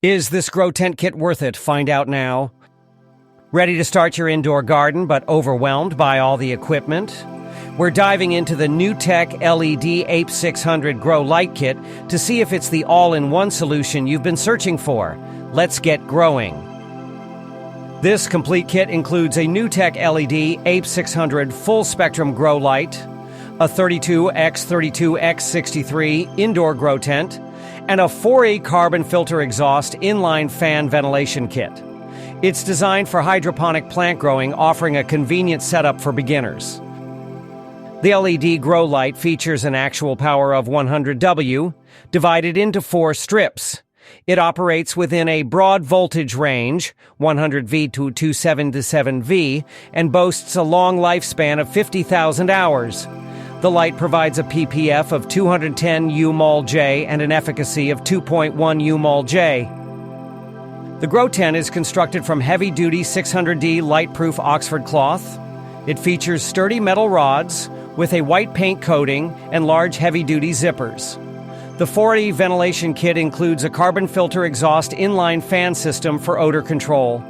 Is this grow tent kit worth it? Find out now. Ready to start your indoor garden but overwhelmed by all the equipment? We're diving into the new tech LED APE600 Grow Light Kit to see if it's the all-in-one solution you've been searching for. Let's get growing. This complete kit includes a new tech LED APE600 Full-Spectrum Grow Light, a 32x32x63 indoor grow tent, and a 4E carbon filter exhaust inline fan ventilation kit. It's designed for hydroponic plant growing, offering a convenient setup for beginners. The LED grow light features an actual power of 100 W, divided into 4 strips. It operates within a broad voltage range, 100V to 277V, and boasts a long lifespan of 50,000 hours. The light provides a ppf of 210 U-mol-J and an efficacy of 2.1 U-mol-J. The grow tent is constructed from heavy-duty 600D Lightproof Oxford cloth. It features sturdy metal rods with a white paint coating and large heavy-duty zippers. The 4E ventilation kit includes a carbon filter exhaust inline fan system for odor control.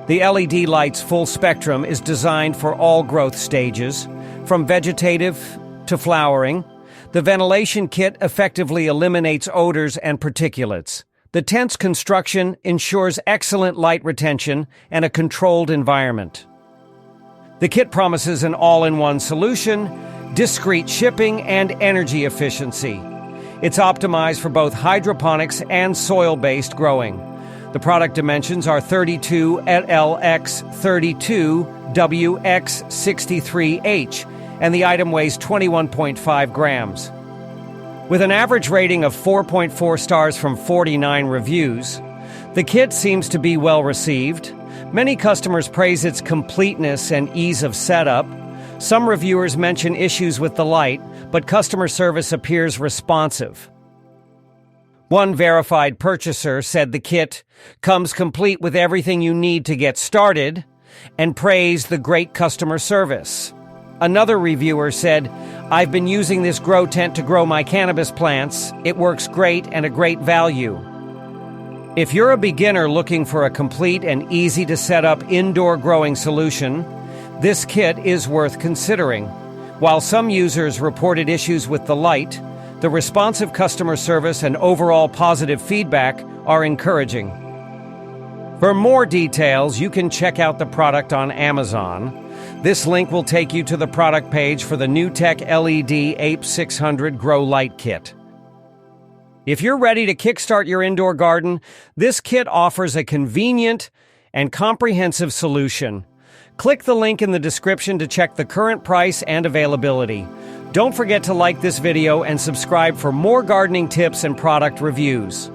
The LED light's full spectrum is designed for all growth stages, from vegetative to flowering. The ventilation kit effectively eliminates odors and particulates. The tent's construction ensures excellent light retention and a controlled environment. The kit promises an all-in-one solution, discreet shipping, and energy efficiency. It's optimized for both hydroponics and soil-based growing. The product dimensions are 32LX32WX63H, and the item weighs 21.5 grams. With an average rating of 4.4 stars from 49 reviews, the kit seems to be well received. Many customers praise its completeness and ease of setup. Some reviewers mention issues with the light, but customer service appears responsive. One verified purchaser said the kit comes complete with everything you need to get started and praised the great customer service. Another reviewer said, "I've been using this grow tent to grow my cannabis plants. It works great and a great value." If you're a beginner looking for a complete and easy-to-set-up indoor growing solution, this kit is worth considering. While some users reported issues with the light, the responsive customer service and overall positive feedback are encouraging. For more details, you can check out the product on Amazon. This link will take you to the product page for the new tech LED APE600 Grow Light Kit. If you're ready to kickstart your indoor garden, this kit offers a convenient and comprehensive solution. Click the link in the description to check the current price and availability. Don't forget to like this video and subscribe for more gardening tips and product reviews.